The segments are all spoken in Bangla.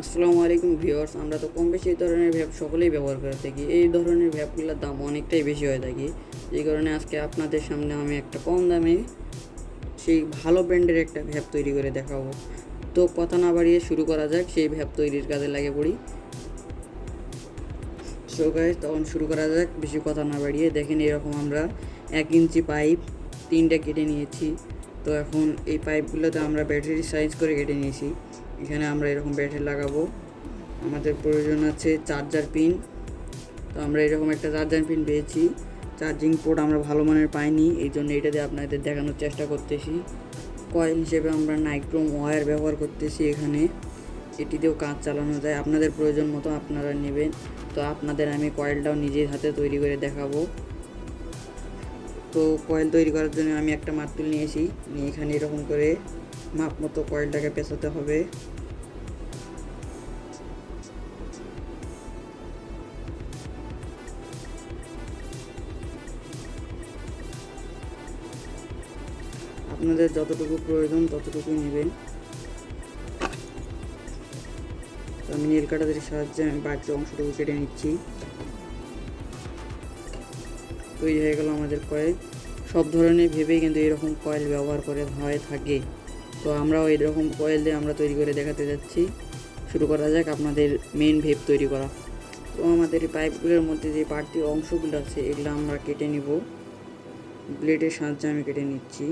আসসালামু আলাইকুম ভিউয়ার্স, আমরা তো কম বেশি এই ধরনের ভ্যাপ সকলেই ব্যবহার করে থাকি। এই ধরনের ভ্যাপগুলোর দাম অনেকটাই বেশি হয়ে থাকে, এই কারণে আজকে আপনাদের সামনে আমি একটা কম দামে সেই ভালো ব্র্যান্ডের একটা ভ্যাপ তৈরি করে দেখাবো। তো কথা না বাড়িয়ে শুরু করা যাক, সেই ভ্যাপ তৈরির কাজে লাগে পড়ি। সো গাইস, তখন শুরু করা যাক বেশি কথা না বাড়িয়ে। দেখেন, এরকম আমরা 1 ইঞ্চি পাইপ 3টা কেটে নিয়েছি। তো এখন এই পাইপগুলোতে আমরা ব্যাটারি সাইজ করে কেটে নিয়েছি। এখানে আমরা এরকম ব্যাটারি লাগাবো। আমাদের প্রয়োজন আছে চার্জার পিন। তো আমরা এরকম একটা চার্জার পিন পেয়েছি। চার্জিং পোর্ট আমরা ভালো মানের পাইনি, এই জন্য এটা দিয়ে আপনাদের দেখানোর চেষ্টা করতেছি। কয়েল হিসেবে আমরা নাইক্রোম ওয়্যার ব্যবহার করতেছি এখানে। এটি দিয়েও কাজ চালানো যায়, আপনাদের প্রয়োজন মতো আপনারা নেবেন। তো আপনাদের আমি কয়েলটাও নিজের হাতে তৈরি করে দেখাবো। তো কয়েল তৈরি করার জন্য আমি একটা মার্তুল নিয়েছি, এখানে এরকম করে মাপ মতো কয়েলটাকে পেঁচাতে হবে। আপনাদের যতটুকু প্রয়োজন ততটুকুই নেবেন। তো আমি নীল কাটারের সাহায্যে আমি বাকি অংশটুকু কেটে নিচ্ছি। তৈরি হয়ে গেল আমাদের কয়েল। সব ধরনের ভেবেই কিন্তু এরকম কয়েল ব্যবহার করে হয়ে থাকে। তো আমরাও এরকম কয়েল দিয়ে আমরা তৈরি করে দেখাতে যাচ্ছি। শুরু করা যাক আপনাদের মেন ভেব তৈরি করা। তো আমাদের এই পাইপগুলোর মধ্যে যে বাড়তি অংশগুলো আছে এগুলো আমরা কেটে নিব। ব্লেডের সাহায্যে আমি কেটে নিচ্ছি।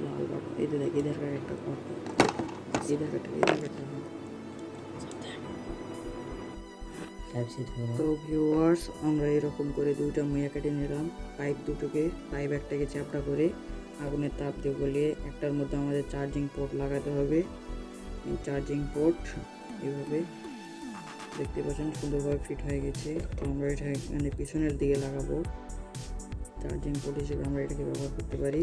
লাল বাটন এই দেখ, ইধার का একটা ইধার का তো ভিউয়ার্স, আমরা এরকম করে দুইটা মুয়া কেটে নিলাম। পাইপ দুটোকে, পাইপ একটাকে চ্যাপটা করে আগুনের তাপ দিয়ে গলিয়ে একটার মধ্যে আমাদের চার্জিং পোর্ট লাগাতে হবে। এই চার্জিং পোর্ট এইভাবে দেখতে পাচ্ছেন সুন্দরভাবে ফিট হয়ে গেছে। তো আমরা এটা এখানে পিছনের দিকে লাগাবো। চার্জিং পোর্ট হিসেবে আমরা এটাকে ব্যবহার করতে পারি।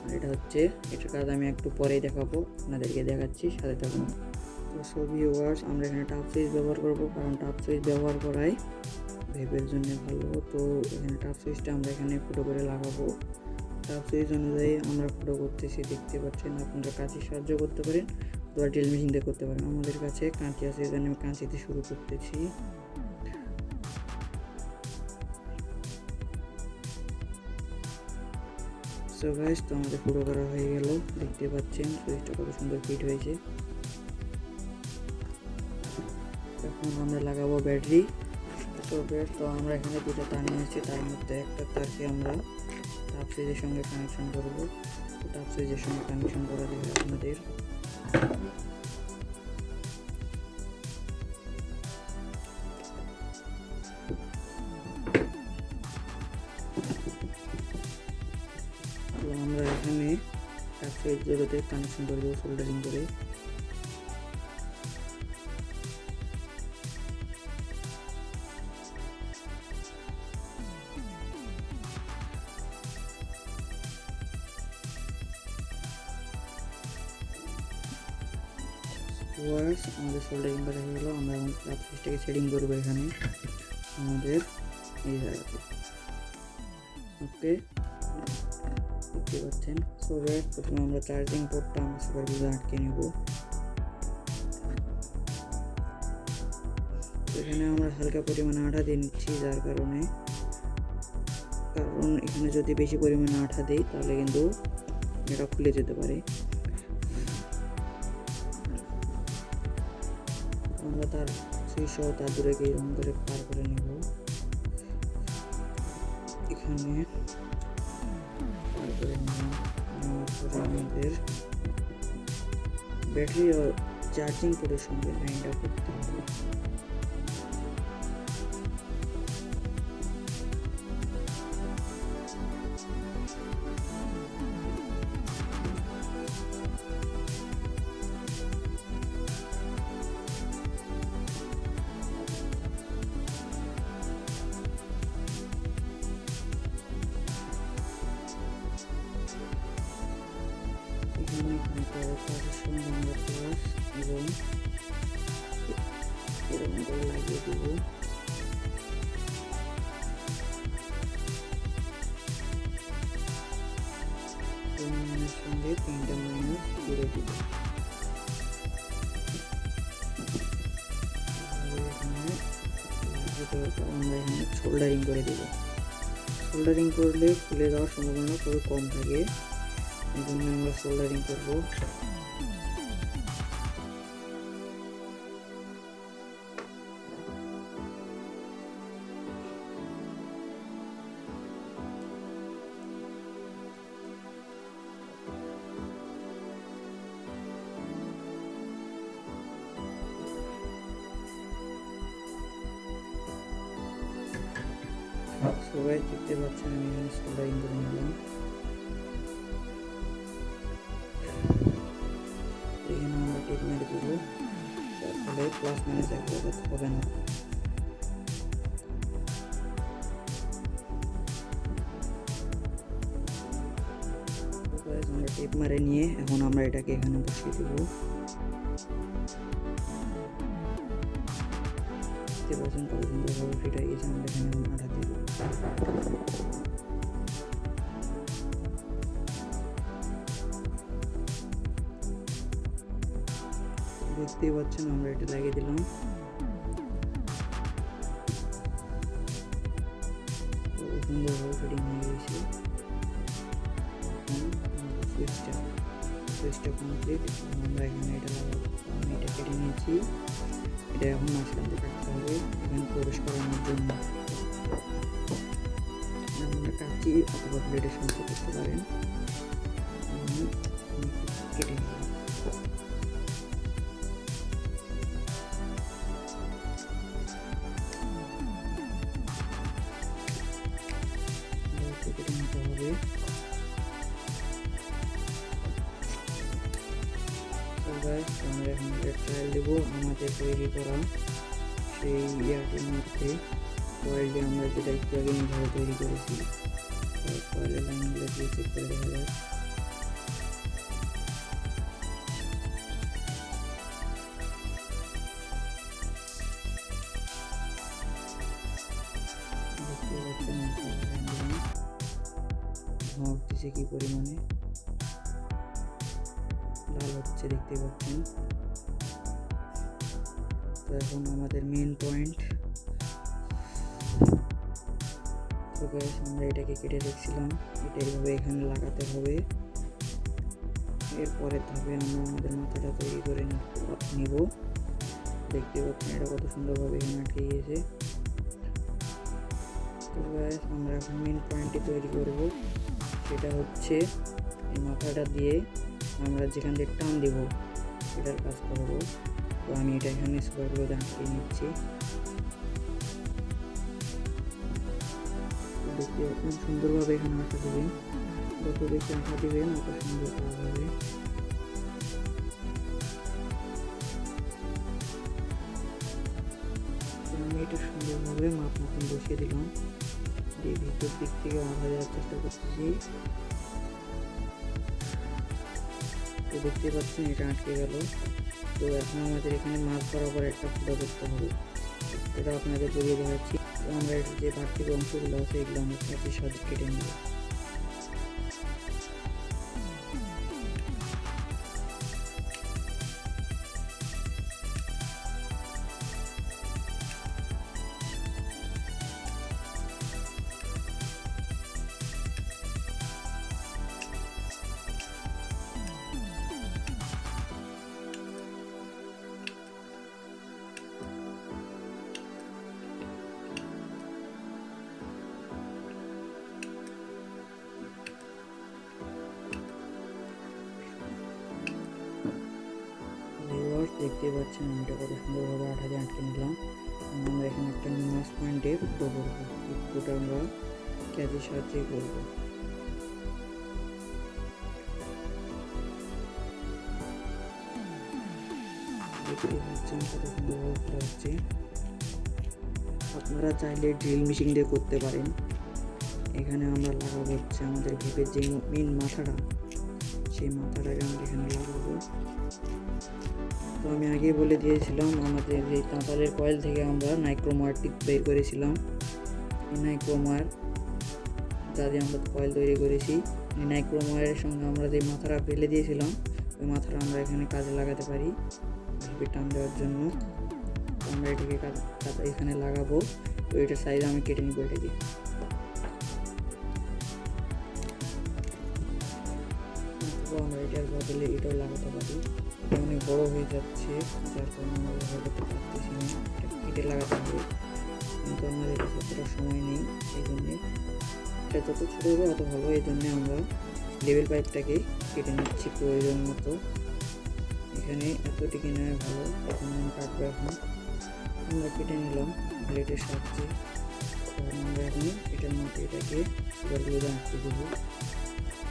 আর এটা হচ্ছে, এটার কাজ আমি একটু পরেই দেখাবো, আপনাদেরকে দেখাচ্ছি, সাথে থাকুন। তো সো ভিউয়ার্স, আমরা এখানে টাপ সুইচ ব্যবহার করব, কারণ টাপ সুইচ ব্যবহার করাই ভেবের জন্য ভালো। তো এখানে টাপ সুইচটা আমরা এখানে ফুটো করে লাগাবো। টাপ সুইচ অনুযায়ী আমরা ফুটো করতেছি, দেখতে পাচ্ছেন। আপনারা কাঁচি সাহায্য করতে পারেন অথবা ড্রিল মেশিন দিয়ে করতে পারেন। আমাদের কাছে কাঁচি আছে, এই জন্য আমি কাঁচিতে শুরু করতেছি। সো গাইস, তো আমাদের ফুটো করা হয়ে গেল, দেখতে পাচ্ছেন সুইচটা কত সুন্দর ফিট হয়েছে। এখন আমরা লাগাবো ব্যাটারি। তো আমরা এখানে দুটো তার নিয়েছি, তার মধ্যে একটা তারকে আমরা টাপ সুইচের সঙ্গে কানেকশন করব। তো টাপ সুইচের সঙ্গে কানেকশন করা যাবে আপনাদের। তো আমরা এখানে টাপ সুইচ জোড়াতে কানেকশন করে দেবো সোল্ডারিং করে। আমাদের সোল্ডারিং করা হয়ে গেলো। আমরা এখন টাপ সুইচটাকে সেটিং করবো এখানে আমাদের এই জায়গাতে। ওকে, দেখতে পাচ্ছেন। সো গাইস, প্রথমে আমরা চার্জিং পোর্টটা আমরা সুপারভিজে আটকে নিব। এখানে আমরা হালকা পরিমাণে আঠা দিয়ে নিচ্ছি, যার কারণ এখানে যদি বেশি পরিমাণে আঠা দিই তাহলে কিন্তু এটা খুলে যেতে পারে। আমরা তার সুইচ সহ তার দূরেকে এরকম করে পার করে নেব। এখানে পার করে নেওয়ার পরে আমাদের ব্যাটারি ও চার্জিং পোর্টের সঙ্গে লাইনটা করতে হবে। তারের সঙ্গে আমরা প্লাস এবং এরকম করে লাগিয়ে দেবো। মাইনাস সঙ্গে 3টা মাইনাস জুড়ে দিব। আমরা এখানে সোল্ডারিং করে দেব। সোল্ডারিং করলে খুলে যাওয়ার সম্ভাবনা খুবই কম থাকে, এই জন্য আমরা সোল্ডারিং করবো। সবাই দেখতে পাচ্ছেন আমি এখানে সোল্ডারিং করে নিলাম। এখানে আমরা টেপ মেরে দেবো, তার ফলে প্লাস মাইনাস এক জায়গা হবে না। আমরা টেপ মারে নিয়ে এখন আমরা এটাকে এখানে বসিয়ে দেবো। দেখতে পাচ্ছেন কত সুন্দরভাবে ফিট হয়ে গেছে। আমরা এখানে আঠা দেবো। দেখতেই পাচ্ছেন আমরা এটা লাগিয়ে দিলাম। সুন্দরভাবে ফিটিং হয়ে গেছে। সুইচটা কমপ্লিট। আমরা এখানে এটা লাগাবো। আমি এটা কেটে নিয়েছি, এটা এখন মাঝখান থেকে কাটতে হবে এখানে প্রবেশ করানোর জন্য। আমরা কাঁচি অথবা ব্লেডের সাহায্যে করতে পারেন। কেটে নিলাম। কেটে নিতে হবে। আমরা এখন ট্রায়াল দেবো আমাদের তৈরি করা সেই ইয়ারটির মধ্যে। কয়েলটি আমরা যেটা একটু আগে নিভাবে তৈরি করেছি, কয়েলের লাইনগুলো দিয়ে চেক করে দেখা যায়। দেখতে পাচ্ছেন ধোঁয়া উঠতেছে কি পরিমাণে, লাল হচ্ছে দেখতে পাচ্ছেন। তো এখন আমাদের মেন পয়েন্ট, আমরা এটাকে কেটে দেখছিলাম, এটা এইভাবে এখানে লাগাতে হবে। এরপরে ধাপে আমরা আমাদের মাথাটা তৈরি করে নিব। দেখতে পাচ্ছেন এটা কত সুন্দরভাবে এখানে আটকে গিয়েছে। তো আমরা এখন মেন পয়েন্টটি তৈরি করব, সেটা হচ্ছে এই মাথাটা দিয়ে আমরা যেখান থেকে টান দেব সেটার কাজ করব। তো আমি এটা এখানে সুপারগুলো আটকে নিচ্ছি। দেখতে পাচ্ছেন সুন্দরভাবে এখানে আঁকা দেবেন, যত বেশি আঁকা দেবেন অত সুন্দর কাজ হবে। আমি এটা সুন্দরভাবে মাপ মতন বসিয়ে দিলাম, দিয়ে ভিতর দিক থেকে আঁকা দেওয়ার চেষ্টা করতেছি। তো দেখতে পাচ্ছেন এটা আটকে গেল। তো এখন আমাদের এখানে মাছ বরাবর একটা ফুটা করতে হবে, এটা আপনাদের বুঝিয়ে দেখাচ্ছি। তো আমরা যে বাড়তি অংশগুলো আছে এগুলো আমরা কাঁচির সাহায্যে কেটে নেব। দেখতে পাচ্ছেন আমি এটা কত সুন্দরভাবে আঠা দিয়ে আটকে নিলাম। আমরা এখানে একটা মাস পয়েন্টে ফুটো করবো, ফুটো আমরা ক্যাচের সাহায্যে করবো। দেখতে পাচ্ছেন কত সুন্দরভাবে ফুটো হচ্ছে। আপনারা চাইলে ড্রিল মেশিন দিয়ে করতে পারেন। এখানে আমরা লাগাবো হচ্ছে আমাদের ভিপের যে মেন মাথাটা, সেই মাথাটাকে আমরা এখানে লাগাবো। তো আমি আগে বলে দিয়েছিলাম আমাদের এই তাঁতালের কয়েল থেকে আমরা নাইক্রোমার টিপ বের করেছিলাম। এই নাইক্রোমার যা দিয়ে আমরা কয়েল তৈরি করেছি, নাইক্রোময়ের সঙ্গে আমরা যে মাথাটা ফেলে দিয়েছিলাম ওই মাথাটা আমরা এখানে কাজে লাগাতে পারি ভিপি টান দেওয়ার জন্য। আমরা এটাকে এখানে লাগাবো। তো এটার সাইজ আমি কেটে নিব এটাকে। আমরা এটার বদলে এটাও লাগাতে পারি। এটা অনেক বড় হয়ে যাচ্ছে, যার কারণে আমরা ব্যবহার করতে পারতেছি না। এটা কেটে লাগাতে হবে, কিন্তু আমাদের কাছে অতটা সময় নেই। এই জন্যে এটা যত ছোটো হবে অত ভালো। এই জন্যে আমরা লেবেল পাইপটাকে কেটে নিচ্ছি প্রয়োজন মতো। এখানে এতটুকু নেওয়া ভালো। এখন আমি কাটবো। এখন আমরা কেটে নিলাম ব্লেডের সাহায্যে। তখন আমরা এখন এটার মধ্যে এটাকে সুপারগুলো আঁকতে দেবো।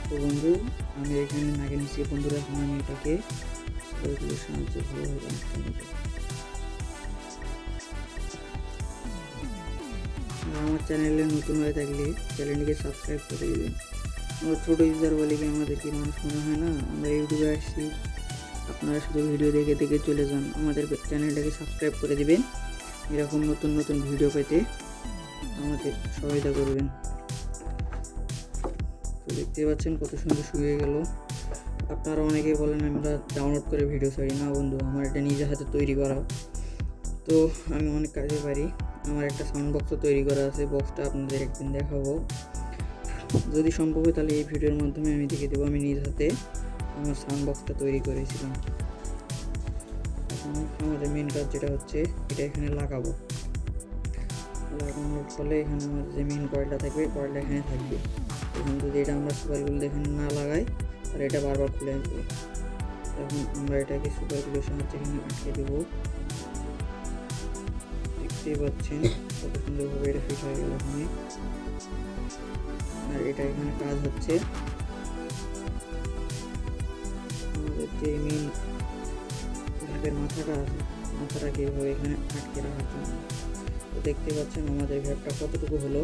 তো বন্ধু, আমি এখানে লাগিয়ে নিচ্ছি। বন্ধুরা, এখন আমি এটাকে সুপারগুলোর সাহায্যে ভালোভাবে আঁকতে নেব। আমার চ্যানেলে নতুন হয়ে থাকলে চ্যানেলটিকে সাবস্ক্রাইব করে দেবেন। আমরা ছোটো ইউজার বলে কি আমাদের কি মানুষ মনে হয় না? আমরা ইউটিউবে আসছি, আপনারা শুধু ভিডিও দেখে দেখে চলে যান। আমাদের চ্যানেলটাকে সাবস্ক্রাইব করে দিবেন, এরকম নতুন নতুন ভিডিও পেতে আমাদের সহায়তা করবেন। তো দেখতে পাচ্ছেন কত সুন্দর শুয়ে গেল। আপনারা অনেকেই বলেন আমরা ডাউনলোড করে ভিডিও ছাড়ি। না বন্ধু, আমার এটা নিজের হাতে তৈরি করা। তো আমি অনেক কাজে পারি। আমার একটা সাউন্ড বক্সও তৈরি করা আছে। বক্সটা আপনাদের একদিন দেখাবো যদি সম্ভব হয়, তাহলে এই ভিডিওর মাধ্যমে আমি দেখে দেবো আমি নিজ হাতে আমার সাউন্ড বক্সটা তৈরি করেছিলাম। এখন আমাদের মেন কাজ যেটা হচ্ছে, এটা এখানে লাগাবো। লাগানোর ফলে এখানে আমাদের যে মেন কয়েলটা থাকবে, কয়েলটা এখানে থাকবে। এখন যদি এটা আমরা সুপারগুলো এখানে না লাগাই, তাহলে এটা বারবার খুলে আসবে। এখন আমরা এটাকে সুপারগুলোর সাহায্যে এখানে আটকে দেবো। দেখতেই পাচ্ছেন কত সুন্দরভাবে এটা ফিট হয়ে গেল এখানে। আর এটা এখানে কাজ হচ্ছে আমাদের যে মেন ভ্যাপের মাথাটা আছে, মাথাটাকে এভাবে এখানে আটকে রাখার জন্য। তো দেখতে পাচ্ছেন আমাদের ভ্যাপটা কতটুকু হলো।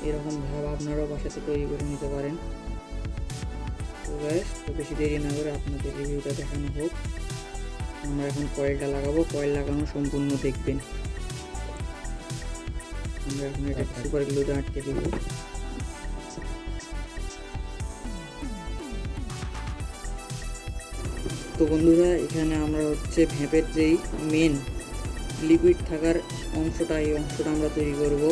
এরকম ভ্যাপ আপনারাও বাসাতে তৈরি করে নিতে পারেন। তো গাইস, তো বেশি দেরি না করে আপনাদের রিভিউটা দেখানো হোক। আমরা এখন কয়েলটা লাগাবো। কয়েল লাগানো সম্পূর্ণ দেখবেন। আমরা এখন এটা সুপার গ্লুতে আটকে দেব। তো বন্ধুরা, এখানে আমরা হচ্ছে ভ্যাপের যেই মেন লিকুইড থাকার অংশটা, এই অংশটা আমরা তৈরি করব।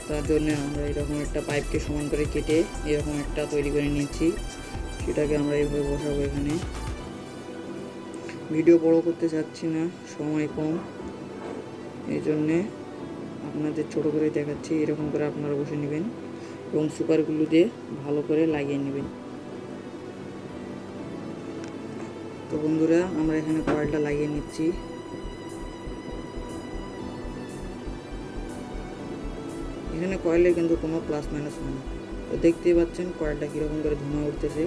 তার জন্য আমরা এরকম একটা পাইপকে সমান করে কেটে এরকম একটা তৈরি করে নিয়েছি। সেটাকে আমরা এইভাবে বসাবো এখানে। ভিডিও বড় করতে চাচ্ছি না, সময় কম, এই জন্যে আপনাদের ছোটো করে দেখাচ্ছি। এরকম করে আপনারা বসে নেবেন এবং সুপারগুলো দিয়ে ভালো করে লাগিয়ে নেবেন। তো বন্ধুরা, আমরা এখানে কয়েলটা লাগিয়ে নিচ্ছি। এখানে কয়েলের কিন্তু কোনো প্লাস মাইনাস হয় না। তো দেখতেই পাচ্ছেন কয়েলটা কীরকম করে ধোঁয়া উঠতেছে।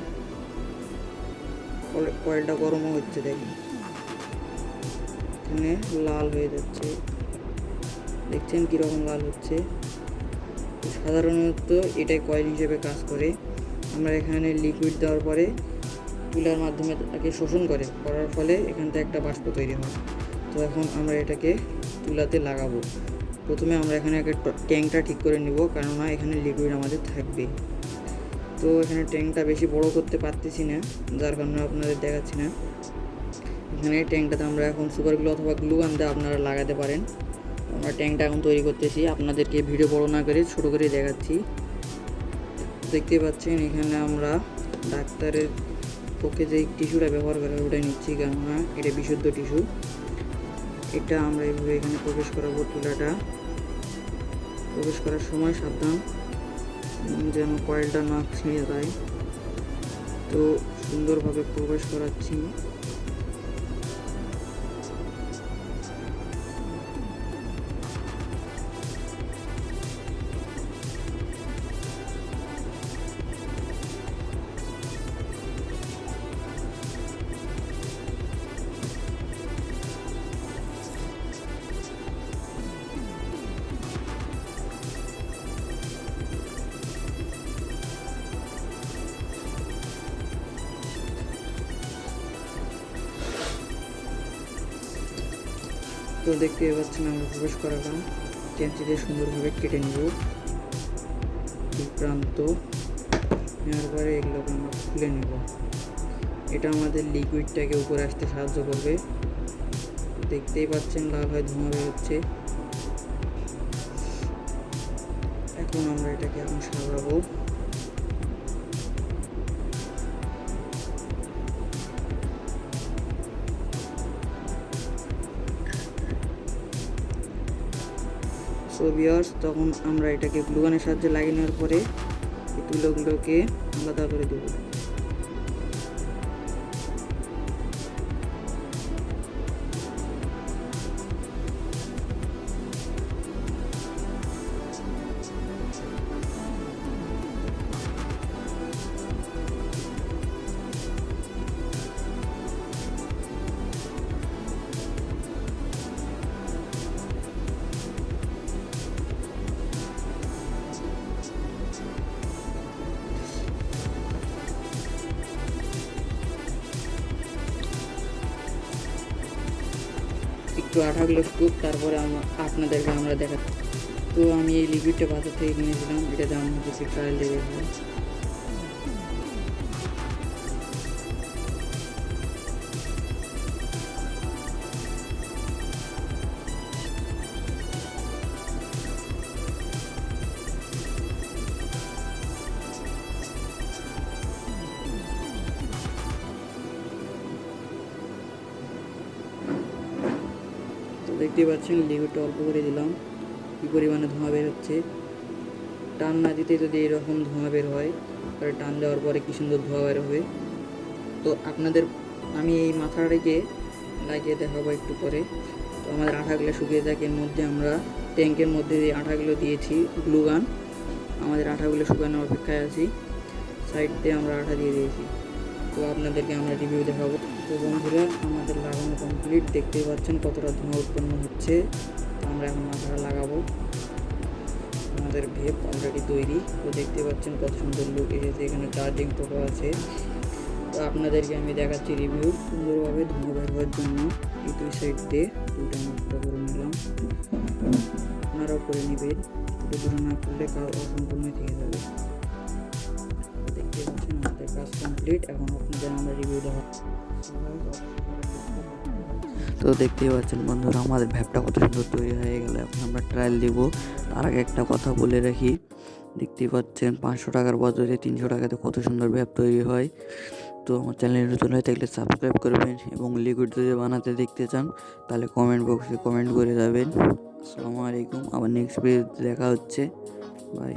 কয়েলটা গরমও হচ্ছে, দেখেন এখানে লাল হয়ে যাচ্ছে। দেখছেন কীরকম লাল হচ্ছে। সাধারণত এটাই কয়েল হিসেবে কাজ করে। আমরা এখানে লিকুইড দেওয়ার পরে তুলার মাধ্যমে তাকে শোষণ করার ফলে এখান থেকে একটা বাষ্প তৈরি হয়। তো এখন আমরা এটাকে তুলাতে লাগাবো। প্রথমে আমরা এখানে ট্যাঙ্কটা ঠিক করে নিব, কেননা এখানে লিকুইড আমাদের থাকবে। তো এখানে ট্যাঙ্কটা বেশি বড় করতে পারতেছি না, যার কারণে আপনাদের দেখাচ্ছি না। এখানে ট্যাঙ্কটাতে আমরা এখন সুপার গ্লু অথবা গ্লু গান দিয়ে আপনারা লাগাতে পারেন। আমরা ট্যাঙ্কটা এখন তৈরি করতেছি, আপনাদেরকে ভিডিও বড় না করে ছোটো করে দেখাচ্ছি। দেখতে পাচ্ছেন এখানে আমরা ডাক্তারের পক্ষে যে টিস্যুটা ব্যবহার করা ওটা নিচ্ছি, কেননা এটা বিশুদ্ধ টিস্যু। এটা আমরা এইভাবে এখানে প্রবেশ করাবো। তুলাটা প্রবেশ করার সময় সাবধান যেন কয়েলটা না ছিঁড়ে যায়। তো সুন্দরভাবে প্রবেশ করাচ্ছি। তো দেখতে পাচ্ছেন আমরা প্রবেশ করালাম। কেঞ্চি দিয়ে সুন্দরভাবে কেটে নেব দুই প্রান্ত। নেওয়ার পরে এগুলোকে আমরা খুলে নেব। এটা আমাদের লিকুইডটাকে উপরে আসতে সাহায্য করবে। দেখতেই পাচ্ছেন লাল হয়ে ধোঁয়া বেরোচ্ছে। এখন আমরা এটাকে এখন সাজাবো। সো ভিউয়ার্স, তখন আমরা এটাকে গ্লুগানের সাহায্যে লাগিয়ে নেওয়ার পরে এই তুলোগুলোকে আলাদা করে দেবো। একটু আঠাগুলো শুকুক, তারপরে আপনাদেরকে আমরা দেখাচ্ছি। তো আমি এই লিকুইডটা বাজার থেকে কিনেছিলাম, এটা দাম হচ্ছে ট্রায়াল দিয়ে দেখবো। তো দেখতেই পাচ্ছেন লিকুইডটা অল্প করে দিলাম, কী পরিমাণে ধোঁয়া বের হচ্ছে। টান না দিতে যদি এরকম ধোঁয়া বের হয়, তাহলে টান দেওয়ার পরে কী সুন্দর ধোঁয়া বের হবে। তো আপনাদের আমি এই মাথাটাকে লাগিয়ে দেখাবো একটু পরে। তো আমাদের আঠাগুলো শুকিয়ে থাকে, এর মধ্যে আমরা ট্যাঙ্কের মধ্যে যে আঠাগুলো দিয়েছি গ্লুগান, আমাদের আঠাগুলো শুকানোর অপেক্ষায় আছি। সাইড দিয়ে আমরা আঠা দিয়ে দিয়েছি। তো আপনাদেরকে আমরা রিভিউ দেখাবো। তো বন্ধুরা, আমাদের লাগানো কমপ্লিট। দেখতেই পাচ্ছেন কতটা ধোঁয়া উৎপন্ন হচ্ছে। তো আমরা এখন মাথাটা লাগাবো। আমাদের ভেপ অলরেডি তৈরি। তো দেখতে পাচ্ছেন কত সুন্দর লুক এসেছে। এখানে চার্জিং পোর্টও আছে। তো আপনাদেরকে আমি দেখাচ্ছি রিভিউ। সুন্দরভাবে ধোঁয়া বের হওয়ার জন্য এই দুই সাইড দিয়ে দুটো মুক্ত করে নিলাম। আপনারাও করে নেবেন, দুটো না করলে কাজ অসম্পূর্ণ থেকে যাবে। দেখতে পাচ্ছেন আমাদের কাজ কমপ্লিট। এখন আপনাদের আমরা রিভিউ দেখাচ্ছি। তো দেখতেই পাচ্ছেন বন্ধুরা, আমাদের ভ্যাপটা কত সুন্দর তৈরি হয়ে গেল। এখন আমরা ট্রায়াল দিব। তার আগে একটা কথা বলে রাখি, দেখতেই পাচ্ছেন 500 টাকার বদলে 300 টাকাতে কত সুন্দর ভ্যাপ তৈরি হয়। তো আমার চ্যানেল নতুন হয়ে থাকলে সাবস্ক্রাইব করবেন, এবং লিকুইড যদি বানাতে দেখতে চান তাহলে কমেন্ট বক্সে কমেন্ট করে যাবেন। আসসালামু আলাইকুম, আবার নেক্সট ভিডিওতে দেখা হচ্ছে। বাই।